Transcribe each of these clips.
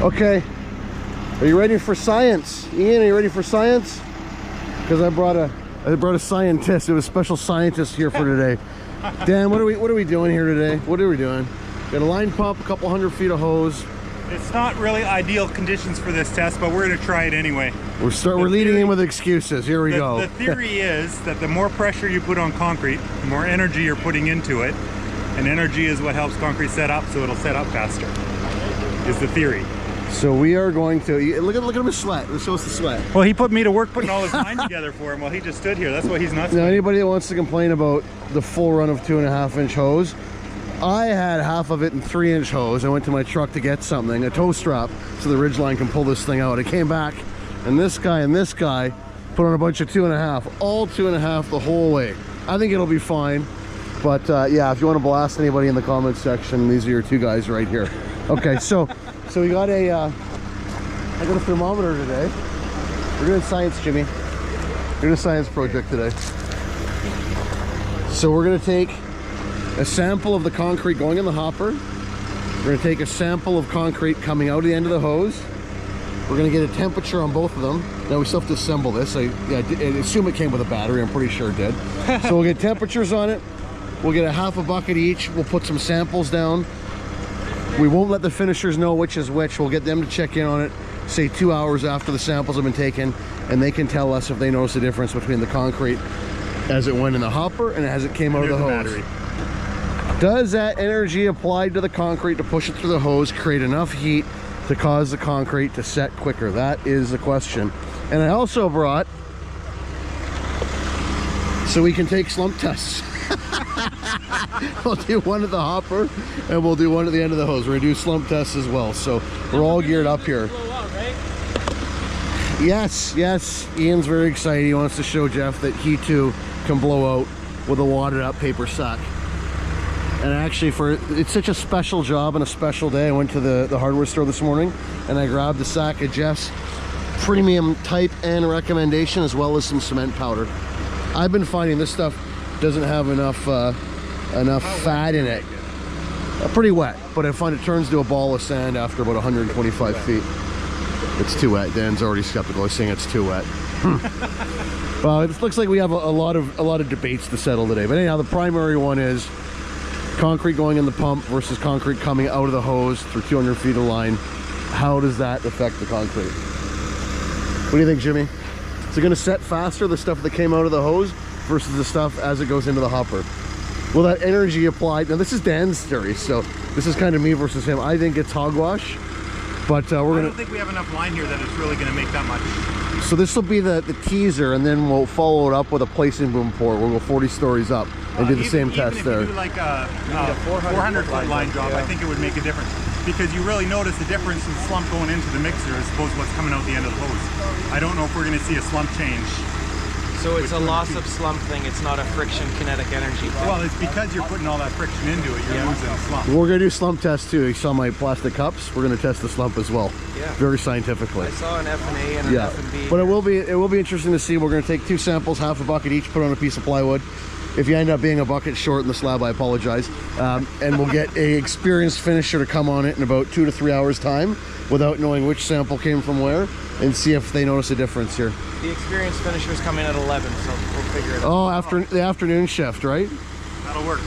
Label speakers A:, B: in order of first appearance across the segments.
A: Okay, are you ready for science? Ian, are you ready for science? Because I brought a scientist. We have a special scientist here for today. Dan, what are we doing here today? What are we doing? Got a line pump, a couple 100 feet of hose.
B: It's not really ideal conditions for this test, but we're going to try it anyway.
A: We're leading in with excuses. Here we go.
B: The theory is that the more pressure you put on concrete, the more energy you're putting into it, and energy is what helps concrete set up, so it'll set up faster. Is the theory.
A: So we are going to look at him sweat. Let's show us the sweat.
B: Well, he put me to work putting all his line together for him while he just stood here. That's why he's not.
A: Now, anybody that wants to complain about the full run of 2.5-inch hose, I had half of it in 3-inch hose. I went to my truck to get something, a tow strap, so the ridgeline can pull this thing out. I came back, and this guy put on a bunch of 2.5, all 2.5 the whole way. I think it'll be fine, but yeah, if you want to blast anybody in the comments section, these are your two guys right here. Okay, so we got I got a thermometer today. We're doing science, Jimmy. We're doing a science project today. So we're gonna take a sample of the concrete going in the hopper. We're going to take a sample of concrete coming out of the end of the hose. We're going to get a temperature on both of them. Now we still have to assemble this. I assume it came with a battery. I'm pretty sure it did. So we'll get temperatures on it. We'll get a half a bucket each. We'll put some samples down. We won't let the finishers know which is which. We'll get them to check in on it, say 2 hours after the samples have been taken, and they can tell us if they notice a difference between the concrete as it went in the hopper and as it came out of the hose. Battery. Does that energy applied to the concrete to push it through the hose create enough heat to cause the concrete to set quicker? That is the question. And I also brought, so we can take slump tests. We'll do one at the hopper and we'll do one at the end of the hose. We're gonna do slump tests as well. So we're all geared up here. Yes, Ian's very excited. He wants to show Jeff that he too can blow out with a wadded up paper sack. And actually, it's such a special job and a special day, I went to the hardware store this morning and I grabbed a sack of Jeff's premium type N recommendation as well as some cement powder. I've been finding this stuff doesn't have enough fat in it. Pretty wet, but I find it turns to a ball of sand after about 125 feet. It's too wet. Dan's already skeptical. He's saying it's too wet. Well, it looks like we have a lot of debates to settle today. But anyhow, the primary one is concrete going in the pump versus concrete coming out of the hose through 200 feet of line. How does that affect the concrete? What do you think, Jimmy? Is it going to set faster, the stuff that came out of the hose versus the stuff as it goes into the hopper? Will that energy applied? Now this is Dan's theory, so this is kind of me versus him. I think it's hogwash, but I don't
B: think we have enough line here that it's really going to make that much.
A: So this will be the teaser, and then we'll follow it up with a placing boom pour. We'll go 40 stories up and do the same test there.
B: Even if you do like a 400-foot line drop, yeah. I think it would make a difference. Because you really notice the difference in slump going into the mixer as opposed to what's coming out the end of the hose. I don't know if we're going to see a slump change.
C: So it's a loss of slump thing, it's not a friction kinetic energy thing.
B: Well, it's because you're putting all that friction into it, you're losing a slump.
A: We're going to do slump tests too. You saw my plastic cups. We're going to test the slump as well.
C: Yeah.
A: Very scientifically.
C: I saw an F&A and an F&B.
A: But it will be interesting to see. We're going to take 2 samples, half a bucket each, put on a piece of plywood. If you end up being a bucket short in the slab, I apologize. And we'll get a experienced finisher to come on it in about 2 to 3 hours time without knowing which sample came from where, and see if they notice a difference here.
C: The experienced finishers come in at 11, so we'll figure it out.
A: Oh, after the afternoon shift, right?
B: That'll work.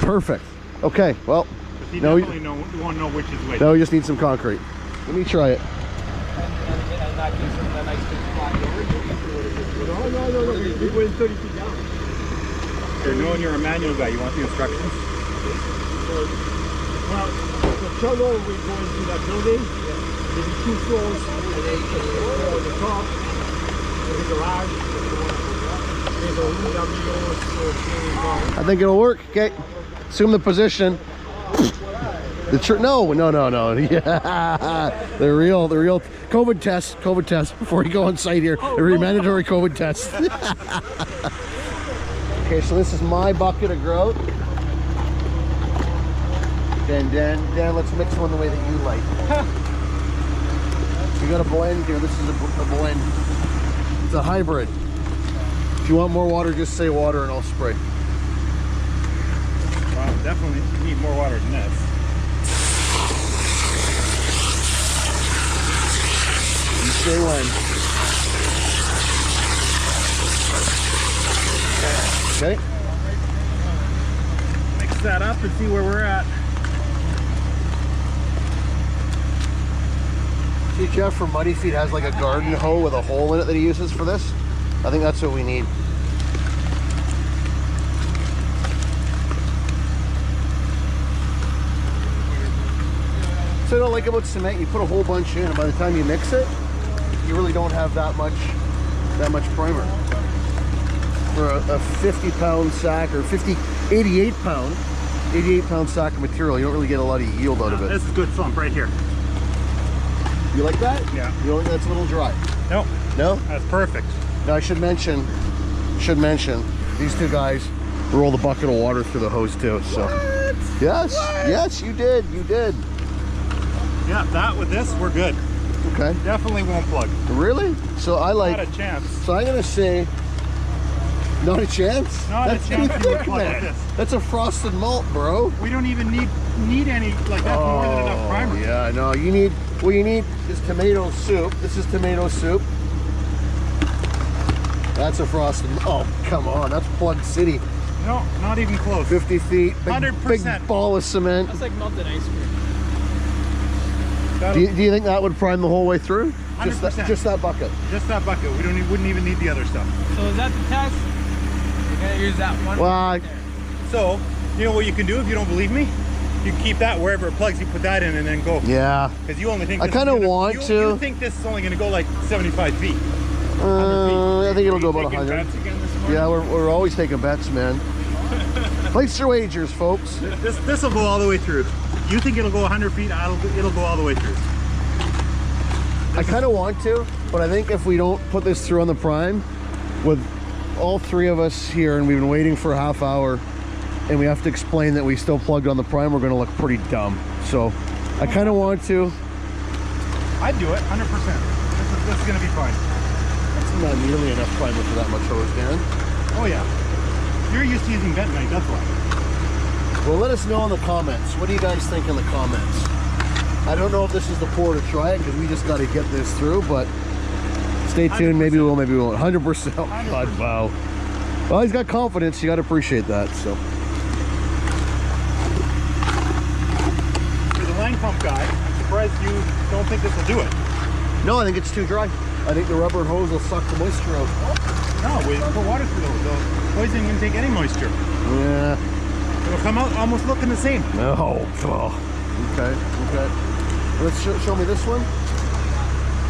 A: Perfect. Okay, well.
B: But you definitely want to know which is which.
A: Now we just need some concrete. Let me try it.
C: And that gives them a nice big flat door.
B: No. We're going 30 feet down. Okay, knowing you're a manual guy, you want the instructions?
D: Well, the tunnel we're going through that building, there's 2 floors, and then you can go on the top, there's a garage, there's a room down below.
A: I think it'll work. Okay, assume the position. No. Yeah, the real COVID test before you go on site here. Every mandatory COVID test. Okay, so this is my bucket of grout. Dan, let's mix one the way that you like. We got a blend here. This is a blend. It's a hybrid. If you want more water, just say water and I'll spray.
B: Well, definitely need more water than this.
A: Stay line. Okay.
B: Mix that up and see where we're at.
A: See, Jeff from Muddy Feet has like a garden hoe with a hole in it that he uses for this. I think that's what we need. So I don't like about cement, you put a whole bunch in, and by the time you mix it, you really don't have that much primer. For a 50-pound sack or 88 pound sack of material, you don't really get a lot of yield out of it.
B: This is good slump right here.
A: You like that?
B: Yeah.
A: You don't think that's a little dry?
B: No.
A: No?
B: That's perfect.
A: Now I should mention, these two guys roll the bucket of water through the hose too. So.
B: What?
A: Yes,
B: What?
A: yes, you did.
B: Yeah, that with this, we're good.
A: Okay.
B: Definitely won't plug.
A: Really? So I like.
B: Not a chance.
A: So I'm gonna say, not a chance.
B: Not
A: That's
B: a chance
A: too
B: you would
A: thick,
B: plug
A: man.
B: with this.
A: That's a frosted malt, bro.
B: We don't even need any, like that's more than enough primer.
A: Yeah, no, you need, what you need is tomato soup. This is tomato soup. That's a frosted, oh, come on, that's Plug City.
B: No, not even close.
A: 50 feet, big,
B: 100%.
A: big ball of cement.
C: That's like melted ice cream.
A: Do you think that would prime the whole way through?
B: 100%.
A: Just that bucket.
B: Just that bucket. We wouldn't even need the other stuff.
C: So is that the test? You're gonna use that one.
A: Well,
C: right there.
B: So, you know what you can do if you don't believe me? You can keep that wherever it plugs, you put that in and then go.
A: yeah.
B: Because you only think
A: I
B: this is
A: kinda
B: gonna-
A: want to.
B: You think this is only going to go like 75 feet. 100 feet.
A: I think it'll go
B: Are you
A: about
B: taking
A: 100.
B: bets again this morning?
A: Yeah, we're always taking bets, man. Place your wagers, folks.
B: This will go all the way through. You think it'll go 100 feet? It'll go all the way through.
A: I kind of want to, but I think if we don't put this through on the prime, with all three of us here, and we've been waiting for a half hour, and we have to explain that we still plugged on the prime, we're going to look pretty dumb. So I kind of want to.
B: I'd do it, 100%. This is going to be fine.
A: That's not nearly enough primer for that much hose, Dan.
B: Oh yeah. You're used to using bentonite, that's why.
A: Well, let us know in the comments. What do you guys think in the comments? I don't know if this is the pour to try it, because we just got to get this through, but stay tuned.
B: 100%.
A: Maybe we'll, maybe we won't. 100%. Oh, God, wow. Well, he's got confidence. You got to appreciate that. So.
B: You're the line pump guy. I'm surprised you don't think this will do it.
A: No, I think it's too dry. I think the rubber hose will suck the moisture out.
B: No, we put water through those. The hose isn't going to take any moisture.
A: Yeah.
B: It'll come out almost looking the same.
A: No. Oh. Okay. Okay. Let's show me this one.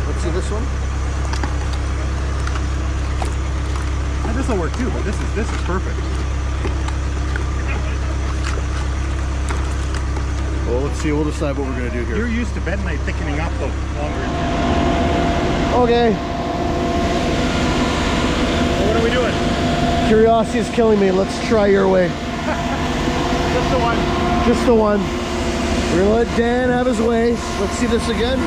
A: Let's see this one.
B: Now, this will work too, but this is perfect.
A: Well, let's see. We'll decide what we're gonna do here.
B: You're used to bentonite thickening up the longer.
A: Okay.
B: So what are we doing?
A: Curiosity is killing me. Let's try your way.
B: Just the one.
A: Just the one. We're gonna let Dan have his way. Let's see this again.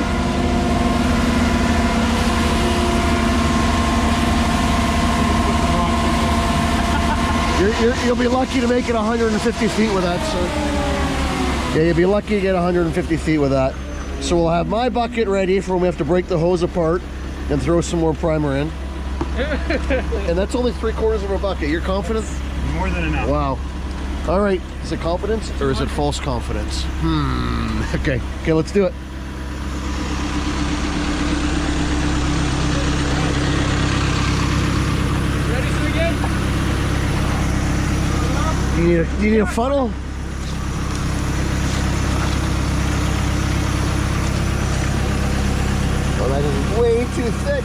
A: You'll be lucky to make it 150 feet with that, sir. Yeah, you'll be lucky to get 150 feet with that. So we'll have my bucket ready for when we have to break the hose apart and throw some more primer in. And that's only 3/4 of a bucket. You're confident?
B: More than enough.
A: Wow. All right. Is it confidence or is it false confidence? Okay. Okay, let's do it.
C: Ready to begin?
A: Do you need a funnel? Well, that is way too thick.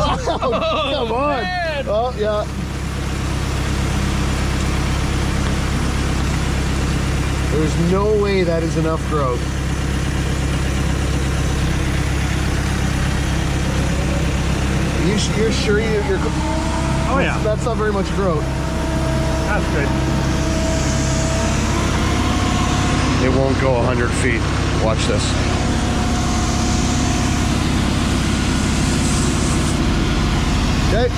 A: Oh, come on.
C: Man.
A: Oh, yeah. There's no way that is enough growth. You're sure you're...
B: Oh yeah,
A: That's not very much growth.
B: that's good.
A: It won't go 100 feet. Watch this. Okay.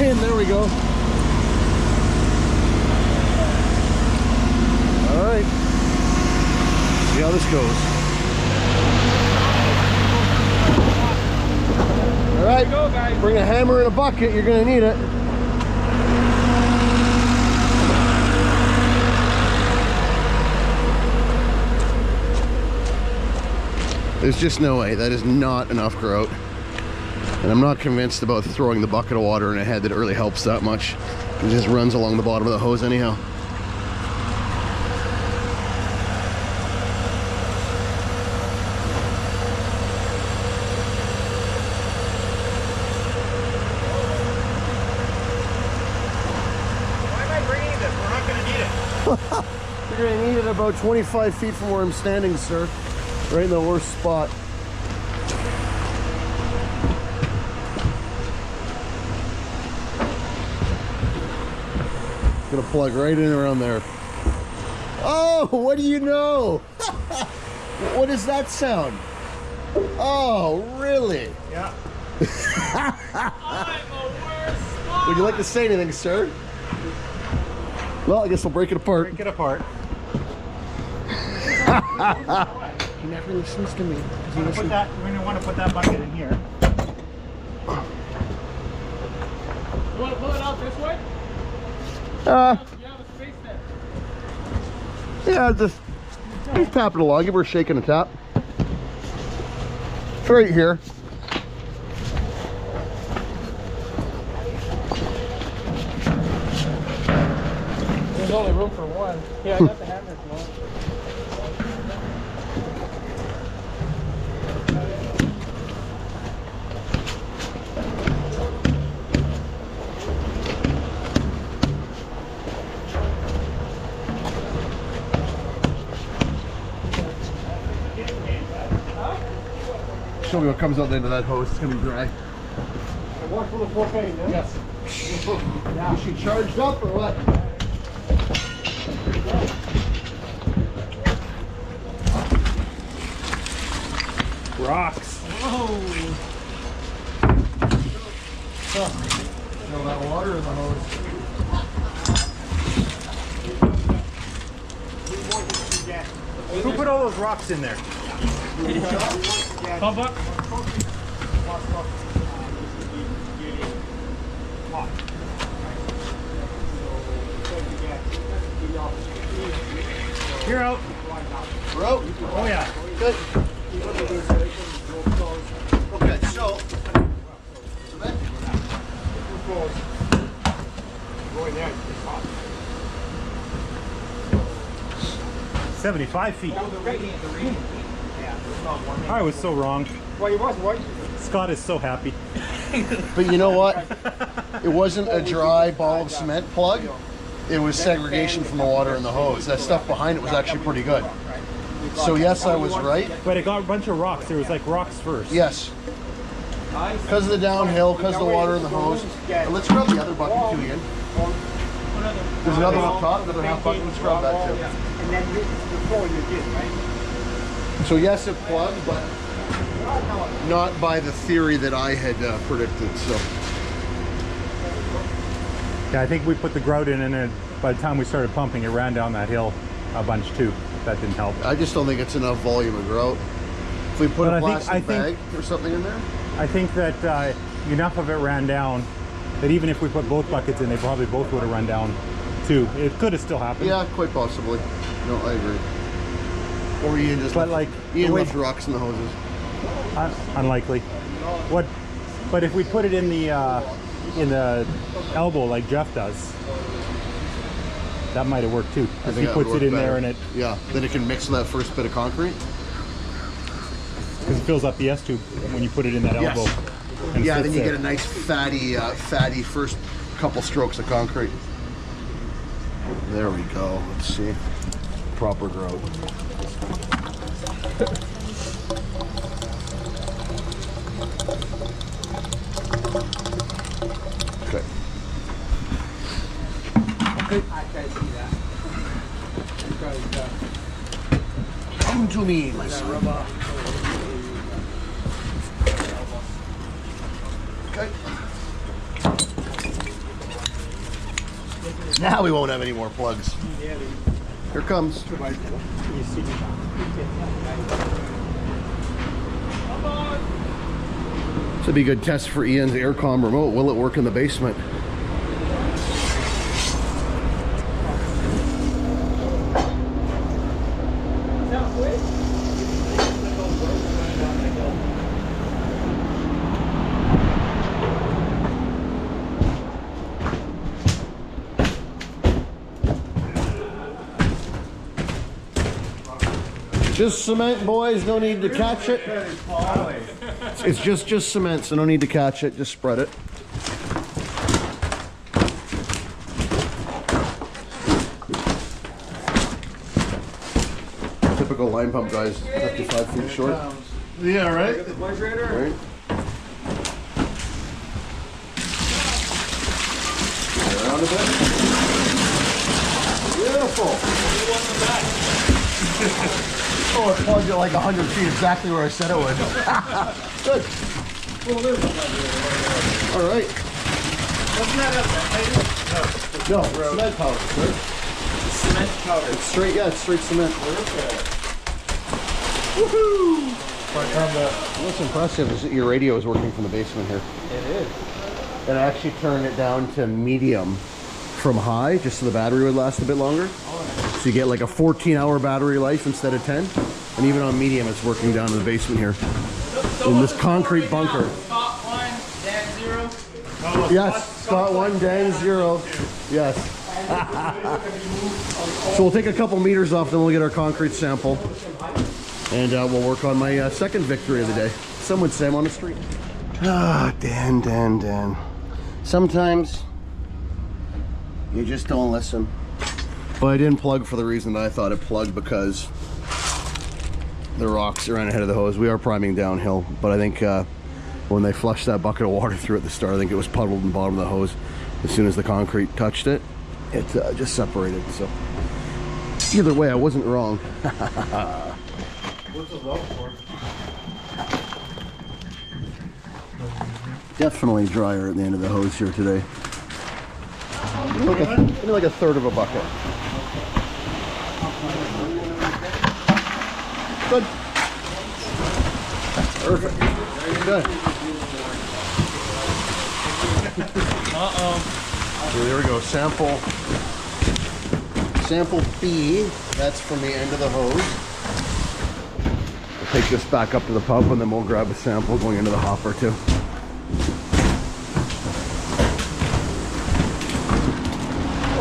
A: in. There we go. All right. See how this goes. All right.
C: Go, guys.
A: Bring a hammer and a bucket. You're going to need it. There's just no way. That is not enough grout. And I'm not convinced about throwing the bucket of water in a head that it really helps that much. It just runs along the bottom of the hose anyhow.
B: Why am I bringing this? We're not going to need it.
A: You're going to need it about 25 feet from where I'm standing, sir. Right in the worst spot. Gonna plug right in around there. Oh, what do you know? What does that sound? Oh, really?
B: Yeah.
A: Would you like to say anything, sir? Well, I guess we'll break it apart.
B: Break it apart.
A: He never listens to me.
B: We're going to want to put that bucket in here.
C: You want to pull it out this way? You have a space there.
A: Yeah, just tap it along. Give her a shake and a tap. It's right here.
C: There's only room for one. Yeah, I got the hammer if you want.
A: Show me what comes out the end of that hose. It's gonna be dry.
D: One for the 4K, yeah?
A: Yes. Is she charged up or what?
B: Rocks.
A: No, that water in the hose.
B: Who put all those rocks in there?
C: Humbug?
B: You're out.
A: Bro?
B: Oh yeah.
A: Good. Okay, so.
D: Going there, it's hot.
B: 75 feet. I was so wrong.
D: Well, it wasn't white.
B: Scott is so happy.
A: But you know what? It wasn't a dry ball of cement plug. It was segregation from the water in the hose. That stuff behind it was actually pretty good. So yes, I was right.
B: But it got a bunch of rocks. There was like rocks first.
A: Yes. Because of the downhill, because of the water in the hose. And let's grab the other bucket too, Ian. There's another one up top, another half bucket. Let's grab that too.
D: And then before you did, right?
A: So yes, it plugged, but not by the theory that I had predicted. So
B: Yeah, I think we put the grout in, and then by the time we started pumping, it ran down that hill a bunch too. That didn't help.
A: I just don't think it's enough volume of grout. If we put
B: But
A: a
B: I think-
A: plastic
B: I think-
A: bag or something in there.
B: I think that enough of it ran down that even if we put both buckets in, they probably both would have run down too. It could have still happened.
A: Yeah, quite possibly. No, I agree. Or Ian just
B: But like
A: Ian
B: the way-
A: left rocks in the hoses.
B: unlikely. But if we put it in the elbow like Jeff does, that might have worked too.
A: I
B: If
A: think
B: he
A: that
B: puts
A: would
B: it in
A: work
B: there
A: better.
B: and it
A: Yeah, then it can mix with that first bit of concrete.
B: because it fills up the S tube when you put it in that
A: Yes.
B: elbow. And
A: Yeah,
B: sits
A: then you
B: there.
A: get a nice fatty first couple strokes of concrete. There we go. Let's see. Proper grout. Okay.
C: I can't see that. Because,
A: Come to me, my son. Okay. Now we won't have any more plugs. Here comes. This would be a good test for Ian's aircom remote. Will it work in the basement? Just cement, boys. No need to catch it. It's just cement, so no need to catch it. Just spread it. Typical line pump guys, 55 feet short.
B: Yeah, right?
A: Right. Around a bit. Beautiful. Oh, it plugged at like 100 feet, exactly where I said it would. Good. All right. No, cement powder, sir.
C: Cement powder.
A: It's straight, yeah, it's straight cement. Woohoo! What's impressive is that your radio is working from the basement here.
C: It is.
A: And I actually turned it down to medium from high, just so the battery would last a bit longer. So you get like a 14-hour battery life instead of 10. And even on medium, it's working down in the basement here. In this concrete bunker.
C: Scott 1, Dan 0.
A: Yes, Scott 1, Dan 0. Yes. So we'll take a couple meters off, then we'll get our concrete sample. And we'll work on my second victory of the day. Some would say I'm on the street. Ah, Dan. Sometimes you just don't listen. But I didn't plug for the reason that I thought it plugged, because the rocks ran ahead of the hose. We are priming downhill, but I think when they flushed that bucket of water through at the start, I think it was puddled in the bottom of the hose. As soon as the concrete touched it, it just separated. So either way, I wasn't wrong.
B: What's the love for?
A: Definitely drier at the end of the hose here today. Maybe like a third of a bucket. Good. Perfect. Good.
C: Uh-oh.
A: So there we go. Sample B. That's from the end of the hose. We'll take this back up to the pump, and then we'll grab a sample going into the hopper too.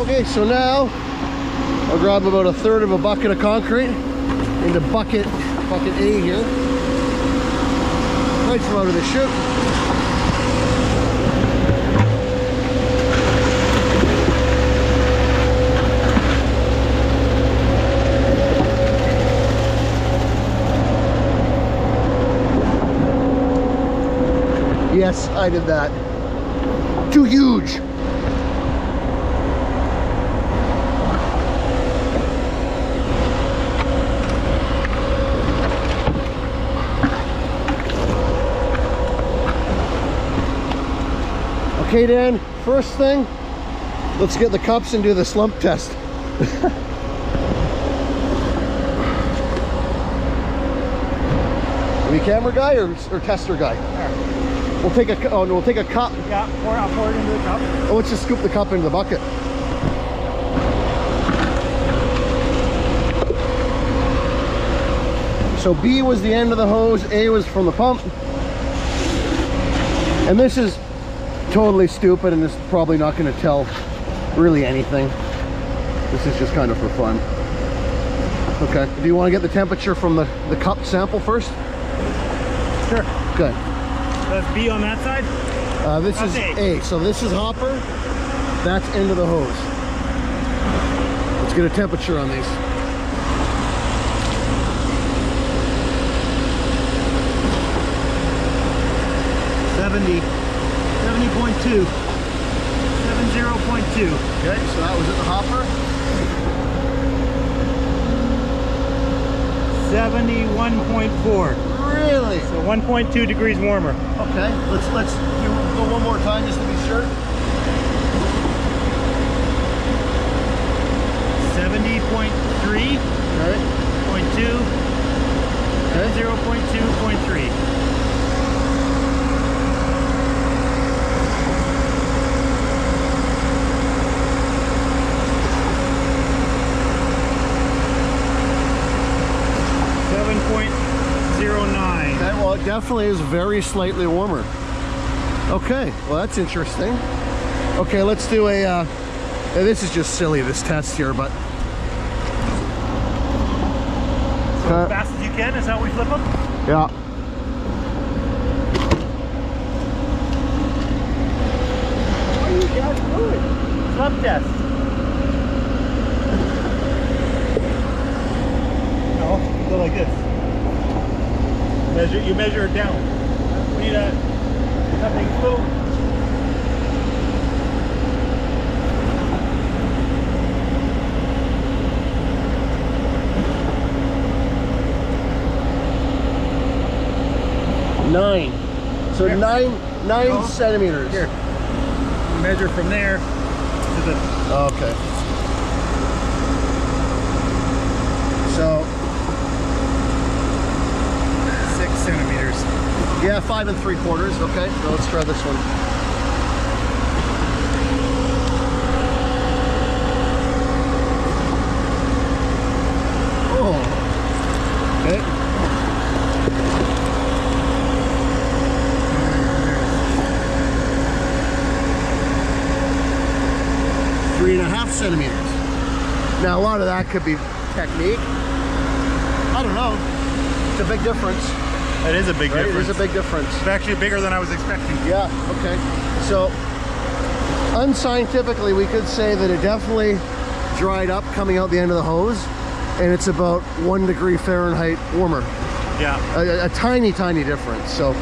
A: Okay, so now I'll grab about a third of a bucket of concrete into bucket A here, right from out of the chute. Yes, I did that. Too huge. Okay, Dan, first thing, let's get the cups and do the slump test. Are you camera guy or tester guy? We'll take a cup.
D: Yeah, I'll pour it into the cup.
A: Oh, let's just scoop the cup into the bucket. So B was the end of the hose, A was from the pump. And this is totally stupid, and this is probably not going to tell really anything. This is just kind of for fun. Okay, do you want to get the temperature from the cup sample first?
D: Sure.
A: Okay.
D: That's B on that side?
A: This is A. So this is hopper, that's end of the hose. Let's get a temperature on these.
D: .2. 70.2.
A: Okay, so that was at the hopper.
D: 71.4.
A: Really?
D: So 1.2 degrees warmer.
A: Okay, let's do go one more time just to be sure.
B: 70.3,
A: Okay.
B: 0.2,
A: Okay.
B: 0.2, 0.3.
A: Okay, well, it definitely is very slightly warmer. Okay, well, that's interesting. Okay, let's do a, this is just silly, this test here, but...
B: So as fast as you can is how we flip them?
A: Yeah.
D: What are you guys doing?
B: Slump test. No, go like this. You measure it down. We need nothing little.
A: Nine. So
B: Here.
A: nine
B: No.
A: centimeters.
B: Here. Measure from there to the.
A: Okay. So,
B: 6 centimeters.
A: yeah, 5 3/4. Okay, so let's try this one. Oh. Okay. Three and a half centimeters. Now a lot of that could be technique. I don't know. It's a big difference.
B: That is a big
A: Right?
B: difference.
A: It is a big difference.
B: It's actually bigger than I was expecting.
A: Yeah, okay. So, unscientifically, we could say that it definitely dried up coming out the end of the hose, and it's about 1 degree Fahrenheit warmer.
B: Yeah.
A: A tiny, tiny difference. So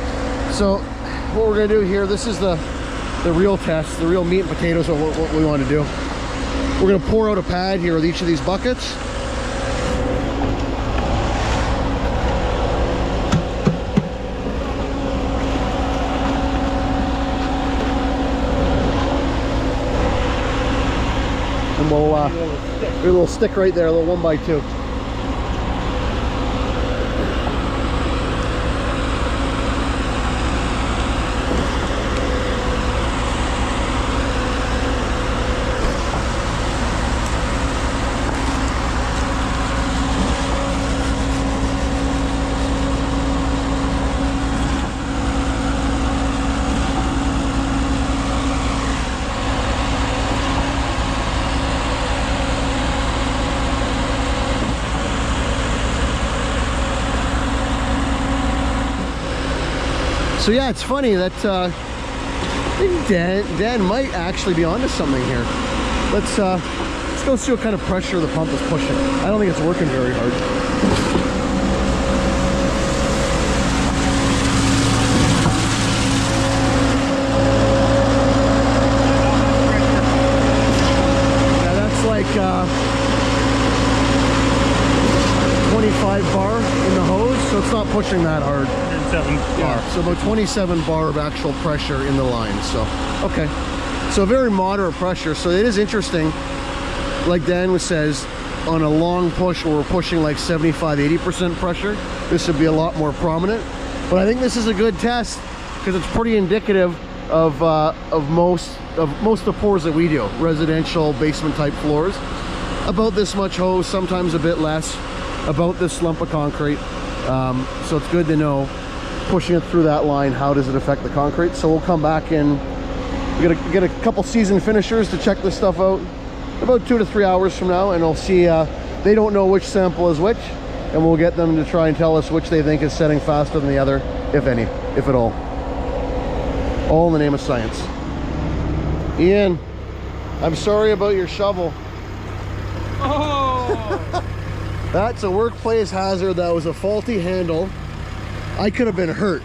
A: what we're gonna do here, this is the real test, the real meat and potatoes of what we want to do. We're gonna pour out a pad here with each of these buckets. And we'll, a little stick right there, a little 1x2. So yeah, it's funny that I think Dan might actually be onto something here. Let's go see what kind of pressure the pump is pushing. I don't think it's working very hard. Yeah, that's like 25 bar in the hose, so it's not pushing that hard.
B: 7 bar.
A: So about 27 bar of actual pressure in the line. So, okay. So very moderate pressure. So it is interesting, like Dan says, on a long push where we're pushing like 75–80% pressure, this would be a lot more prominent. But I think this is a good test because it's pretty indicative of most of the pours that we do, residential basement type floors. About this much hose, sometimes a bit less, about this lump of concrete. So it's good to know, pushing it through that line, how does it affect the concrete. So we'll come back and we're gonna get a couple seasoned finishers to check this stuff out about 2 to 3 hours from now, and we'll see. They don't know which sample is which, and we'll get them to try and tell us which they think is setting faster than the other, if any, if at all in the name of science. Ian, I'm sorry about your shovel.
C: Oh!
A: That's a workplace hazard. That was a faulty handle. I could have been hurt,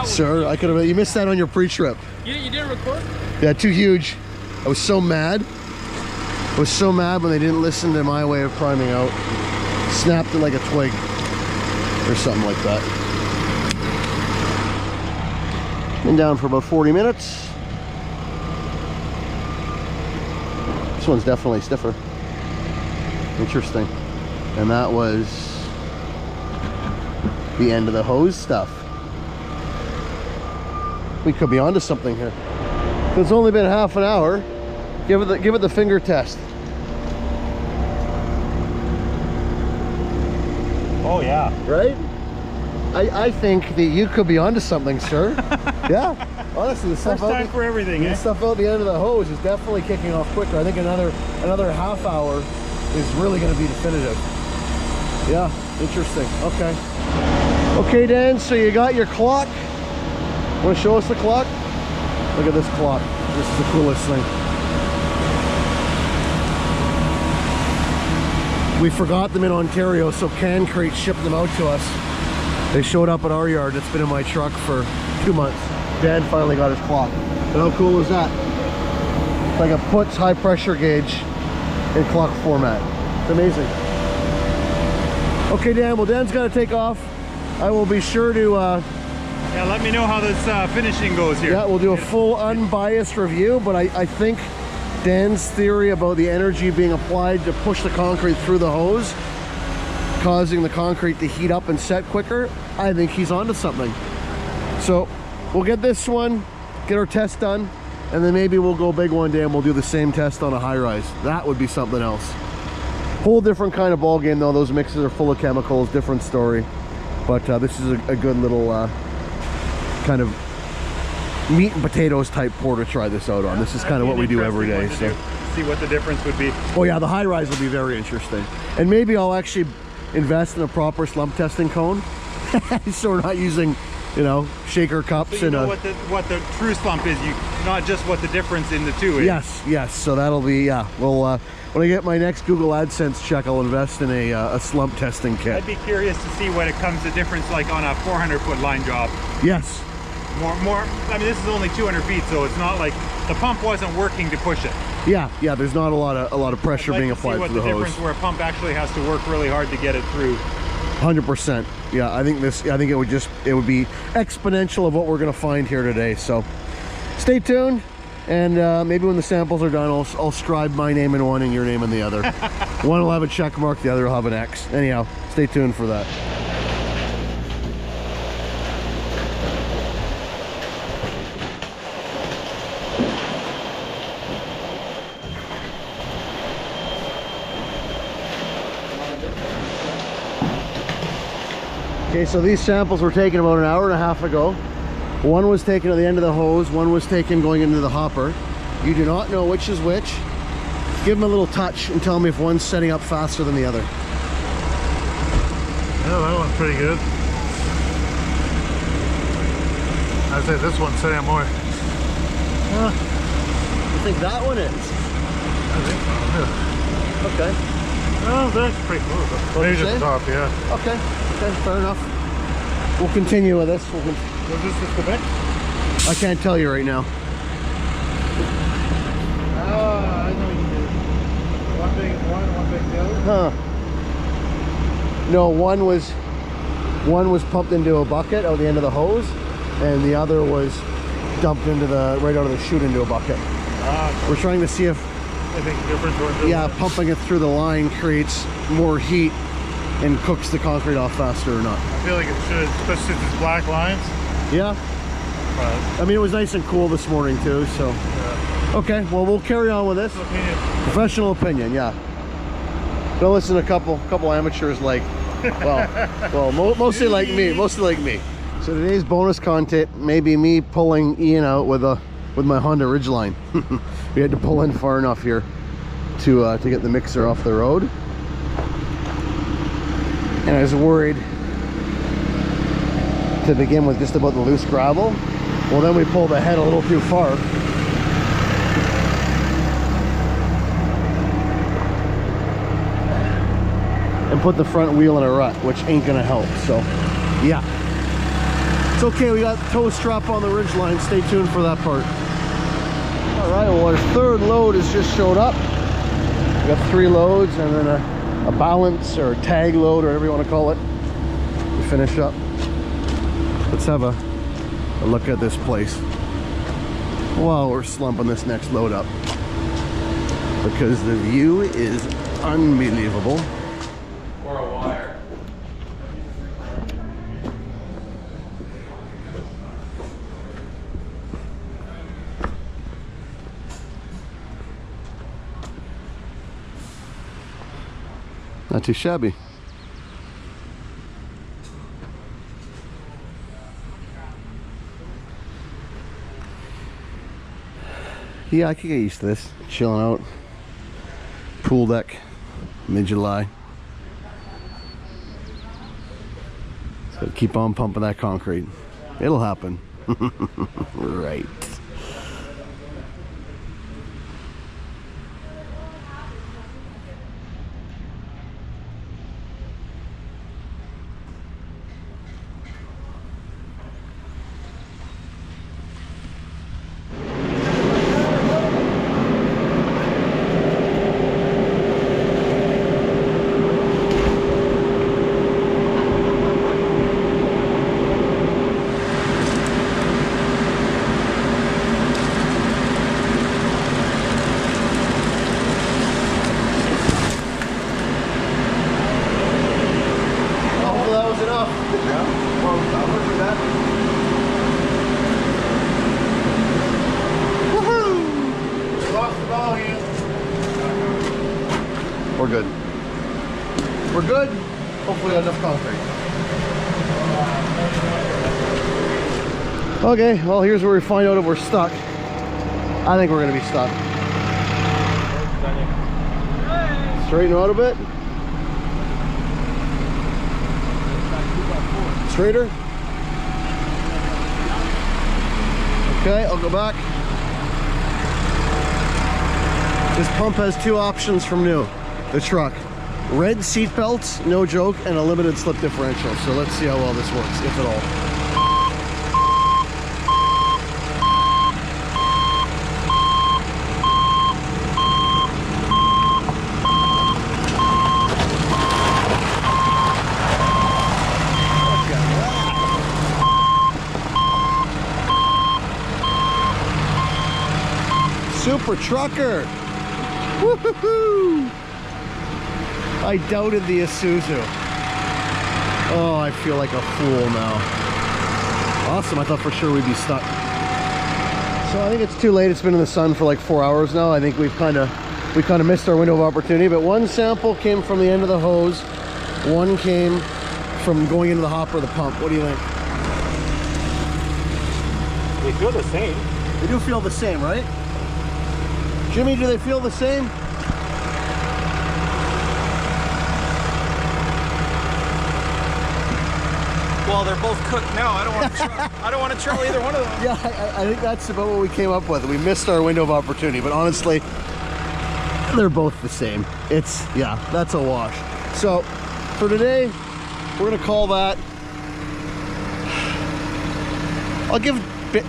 A: sir. I could have. You missed that on your pre-trip.
C: You didn't record?
A: Yeah, too huge. I was so mad. I was so mad when they didn't listen to my way of priming out. Snapped it like a twig or something like that. Been down for about 40 minutes. This one's definitely stiffer. Interesting. And that was the end of the hose stuff. We could be onto something here. It's only been half an hour. Give it the finger test.
B: Oh yeah.
A: Right? I think that you could be onto something, sir. Yeah. Honestly, the stuff
B: First time for everything,
A: the stuff out the end of the hose is definitely kicking off quicker. I think another half hour is really going to be definitive. Yeah, interesting. Okay. Okay, Dan, so you got your clock. Want to show us the clock? Look at this clock. This is the coolest thing. We forgot them in Ontario, so Can Crate shipped them out to us. They showed up at our yard. It's been in my truck for 2 months. Dan finally got his clock. And how cool is that? It's like a Putz high pressure gauge in clock format. It's amazing. Okay, Dan, well, Dan's got to take off. I will be sure to...
B: yeah, let me know how this finishing goes here.
A: Yeah, we'll do a full unbiased review, but I think Dan's theory about the energy being applied to push the concrete through the hose, causing the concrete to heat up and set quicker, I think he's onto something. So we'll get this one, get our test done, and then maybe we'll go big one day and we'll do the same test on a high-rise. That would be something else. Whole different kind of ball game though. Those mixes are full of chemicals, different story. But this is a good little kind of meat and potatoes type pour to try this out on. This is kind of what we do every day. So
B: see what the difference would be.
A: Oh yeah, the high rise will be very interesting. And maybe I'll actually invest in a proper slump testing cone. So we're not using, you know, shaker cups.
B: So you know what the true slump is, not just what the difference in the two is.
A: Yes. So that'll be, yeah. Well, when I get my next Google AdSense check, I'll invest in a slump testing kit.
B: I'd be curious to see what it comes the difference like on a 400-foot line job.
A: Yes.
B: More. I mean, this is only 200 feet, so it's not like the pump wasn't working to push it.
A: Yeah. There's not a lot of pressure being applied to the hose.
B: See what the difference where a pump actually has to work really hard to get it through.
A: 100%. Yeah, I think it would be exponential of what we're gonna find here today. So stay tuned, and maybe when the samples are done, I'll scribe my name in one and your name in the other. One will have a check mark, the other will have an X. Anyhow, stay tuned for that. Okay, so these samples were taken about an hour and a half ago. One was taken at the end of the hose, one was taken going into the hopper. You do not know which is which. Give them a little touch and tell me if one's setting up faster than the other.
E: Yeah, that one's pretty good. I'd say this one's setting up more.
A: You think that one is?
E: I think so, yeah.
A: Okay.
E: Oh, that's pretty close. Maybe just the top, yeah.
A: Okay, fair enough. We'll continue with this.
E: Was this Quebec?
A: I can't tell you right now.
E: I know you did. One big the other?
A: Huh. No, one was pumped into a bucket out the end of the hose, and the other was dumped into right out of the chute into a bucket. We're trying to see if
E: I think different ones.
A: yeah, pumping it through the line creates more heat and cooks the concrete off faster or not.
E: I feel like it should, especially these black lines.
A: Yeah.
E: But
A: I mean, it was nice and cool this morning too, so.
E: yeah.
A: Okay, well, we'll carry on with this.
E: Opinion.
A: Professional opinion, yeah. Don't listen to a couple amateurs like, well, mostly like me, So today's bonus content may be me pulling Ian out with my Honda Ridgeline. We had to pull in far enough here to get the mixer off the road. And I was worried to begin with just about the loose gravel. Well, then we pulled ahead a little too far. And put the front wheel in a rut, which ain't gonna help, so yeah. It's okay, we got the toe strap on the Ridgeline. Stay tuned for that part. All right, well, our third load has just showed up. We got 3 loads and then a balance or a tag load or whatever you want to call it to finish up. Let's have a look at this place while we're slumping this next load up, because the view is unbelievable.
C: Or a wire.
A: Not too shabby. Yeah, I could get used to this. Chilling out. Pool deck. Mid-July. So keep on pumping that concrete. It'll happen. Right. We're good. We're good. Hopefully we got enough concrete. Okay, well here's where we find out if we're stuck. I think we're gonna be stuck. Straighten out a bit. Straighter. Okay, I'll go back. This pump has two options from new. The truck. Red seat belts, no joke, and a limited slip differential. So let's see how well this works, if at all. Super trucker! Woohoo! I doubted the Isuzu. Oh, I feel like a fool now. Awesome, I thought for sure we'd be stuck. So I think it's too late. It's been in the sun for like 4 hours now. I think we've kind of missed our window of opportunity, but one sample came from the end of the hose. One came from going into the hopper of the pump. What do you think?
D: They feel the same.
A: They do feel the same, right? Jimmy, do they feel the same?
C: Well, they're both cooked now. I don't want to trial either one of them.
A: Yeah, I think that's about what we came up with. We missed our window of opportunity, but honestly, they're both the same. It's, yeah, that's a wash. So for today, we're gonna call that. I'll give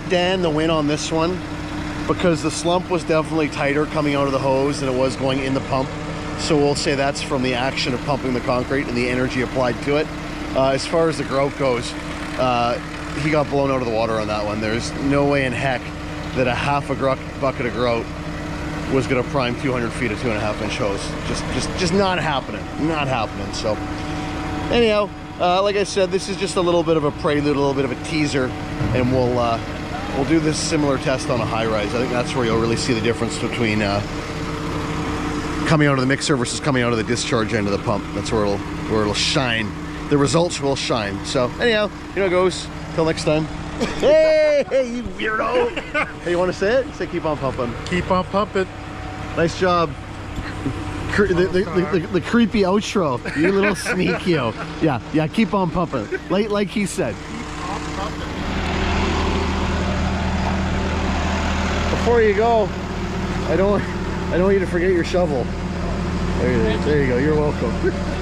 A: Dan the win on this one because the slump was definitely tighter coming out of the hose than it was going in the pump. So we'll say that's from the action of pumping the concrete and the energy applied to it. As far as the grout goes, he got blown out of the water on that one. There's no way in heck that a half a bucket of grout was going to prime 200 feet of 2.5-inch hose. Just not happening. Not happening. So anyhow, like I said, this is just a little bit of a prelude, a little bit of a teaser, and we'll do this similar test on a high-rise. I think that's where you'll really see the difference between coming out of the mixer versus coming out of the discharge end of the pump. That's where it'll shine. The results will shine. So anyhow, here it goes. Till next time. Hey, you weirdo. Hey, you want to say it? Say keep on pumping.
E: Keep on pumping.
A: Nice job. The creepy outro. You little sneakio. Yeah, keep on pumping. Like he said. Before you go, I don't want you to forget your shovel. There you go. You're welcome.